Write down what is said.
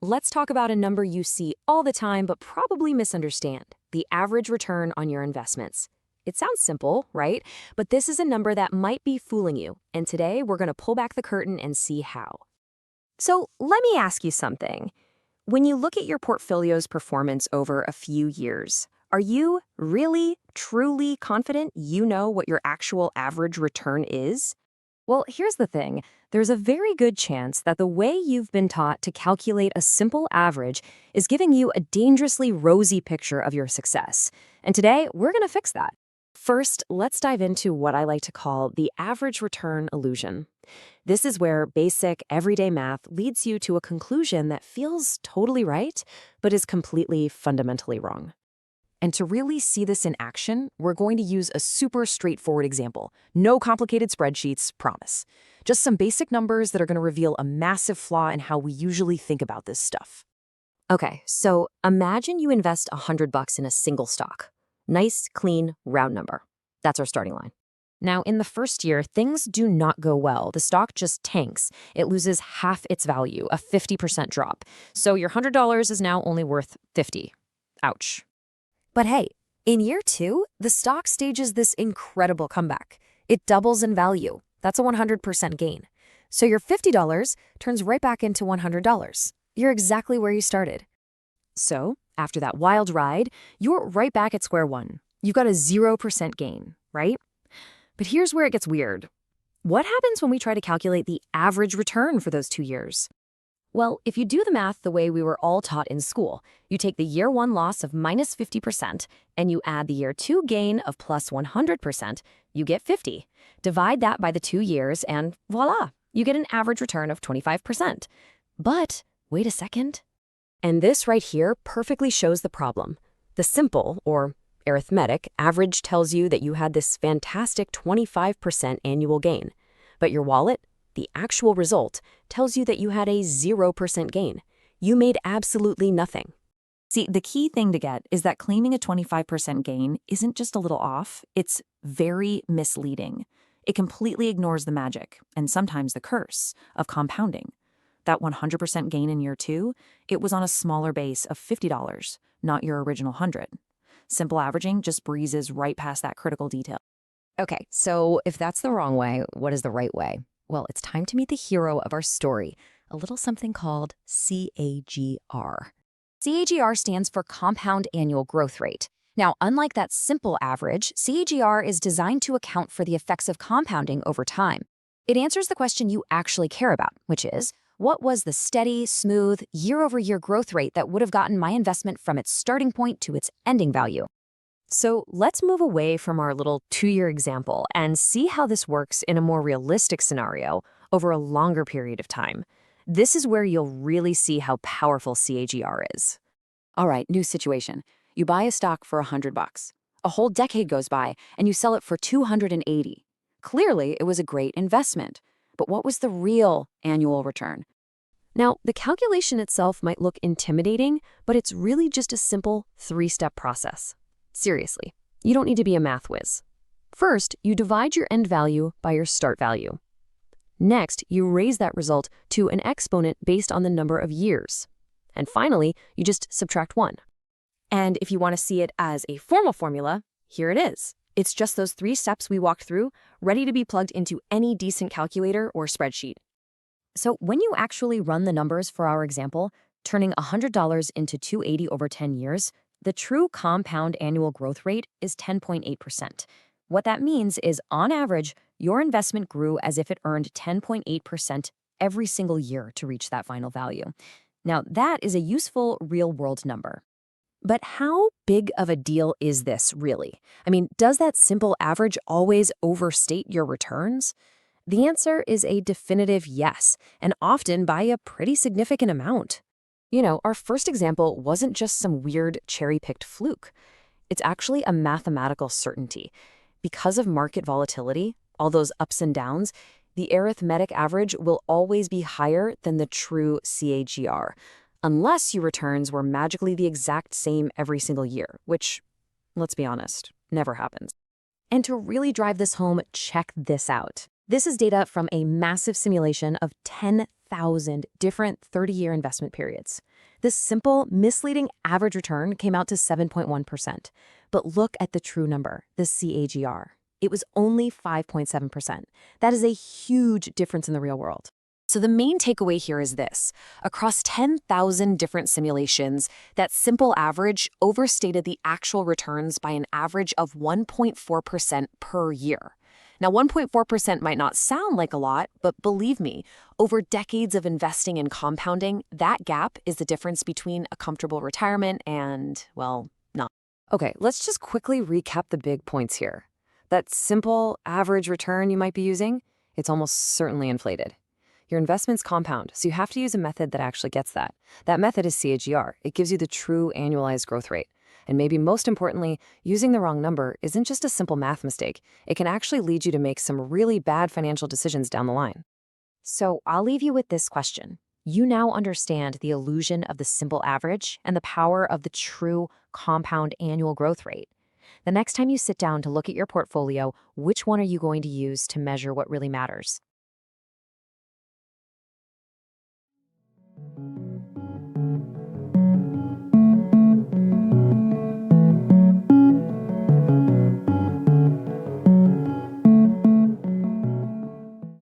let's talk about a number you see all the time but probably misunderstand: the average return on your investments. It sounds simple, right? But this is a number that might be fooling you, and today we're going to pull back the curtain and see how. So let me ask you something. When you look at your portfolio's performance over a few years, are you really, truly confident you know what your actual average return is? Well, here's the thing. There's a very good chance that the way you've been taught to calculate a simple average is giving you a dangerously rosy picture of your success. And today, we're going to fix that. First, let's dive into what I like to call the average return illusion. This is where basic, everyday math leads you to a conclusion that feels totally right, but is completely fundamentally wrong. And to really see this in action, we're going to use a super straightforward example. No complicated spreadsheets, promise. Just some basic numbers that are going to reveal a massive flaw in how we usually think about this stuff. Okay, so imagine you invest $100 in a single stock. Nice, clean, round number. That's our starting line. Now, in the first year, things do not go well. The stock just tanks. It loses half its value, a 50% drop. So your $100 is now only worth $50. Ouch. But hey, in year 2, the stock stages this incredible comeback. It doubles in value. That's a 100% gain. So your $50 turns right back into $100. You're exactly where you started. So, after that wild ride, you're right back at square one. You've got a 0% gain, right? But here's where it gets weird. What happens when we try to calculate the average return for those 2 years? Well, if you do the math the way we were all taught in school, you take the year 1 loss of minus 50% and you add the year 2 gain of plus 100%, you get 50. Divide that by the 2 years and voila, you get an average return of 25%. But wait a second. And this right here perfectly shows the problem. The simple, or arithmetic, average tells you that you had this fantastic 25% annual gain. But your wallet, the actual result, tells you that you had a 0% gain. You made absolutely nothing. See, the key thing to get is that claiming a 25% gain isn't just a little off, it's very misleading. It completely ignores the magic, and sometimes the curse, of compounding. That 100% gain in year 2, it was on a smaller base of $50, not your original 100. Simple averaging just breezes right past that critical detail. Okay, so if that's the wrong way, what is the right way? Well, it's time to meet the hero of our story, a little something called CAGR. CAGR stands for compound annual growth rate. Now, unlike that simple average, CAGR is designed to account for the effects of compounding over time. It answers the question you actually care about, which is, what was the steady, smooth, year-over-year growth rate that would have gotten my investment from its starting point to its ending value? So let's move away from our little 2-year example and see how this works in a more realistic scenario over a longer period of time. This is where you'll really see how powerful CAGR is. All right, new situation. You buy a stock for $100. A whole decade goes by and you sell it for $280. Clearly, it was a great investment. But what was the real annual return? Now, the calculation itself might look intimidating, but it's really just a simple 3-step process. Seriously, you don't need to be a math whiz. First, you divide your end value by your start value. Next, you raise that result to an exponent based on the number of years. And finally, you just subtract 1. And if you want to see it as a formal formula, here it is. It's just those 3 steps we walked through, ready to be plugged into any decent calculator or spreadsheet. So when you actually run the numbers for our example, turning $100 into $280 over 10 years, the true compound annual growth rate is 10.8%. What that means is, on average, your investment grew as if it earned 10.8% every single year to reach that final value. Now, that is a useful real-world number. But how big of a deal is this, really? I mean, does that simple average always overstate your returns? The answer is a definitive yes, and often by a pretty significant amount. You know, our first example wasn't just some weird cherry-picked fluke. It's actually a mathematical certainty. Because of market volatility, all those ups and downs, the arithmetic average will always be higher than the true CAGR, unless your returns were magically the exact same every single year, which, let's be honest, never happens. And to really drive this home, check this out. This is data from a massive simulation of 10,000 different 30-year investment periods. This simple, misleading average return came out to 7.1%. But look at the true number, the CAGR. It was only 5.7%. That is a huge difference in the real world. So the main takeaway here is this. Across 10,000 different simulations, that simple average overstated the actual returns by an average of 1.4% per year. Now, 1.4% might not sound like a lot, but believe me, over decades of investing and compounding, that gap is the difference between a comfortable retirement and, well, not. Okay, let's just quickly recap the big points here. That simple average return you might be using, it's almost certainly inflated. Your investments compound, so you have to use a method that actually gets that. That method is CAGR. It gives you the true annualized growth rate. And maybe most importantly, using the wrong number isn't just a simple math mistake. It can actually lead you to make some really bad financial decisions down the line. So I'll leave you with this question. You now understand the illusion of the simple average and the power of the true compound annual growth rate. The next time you sit down to look at your portfolio, which one are you going to use to measure what really matters?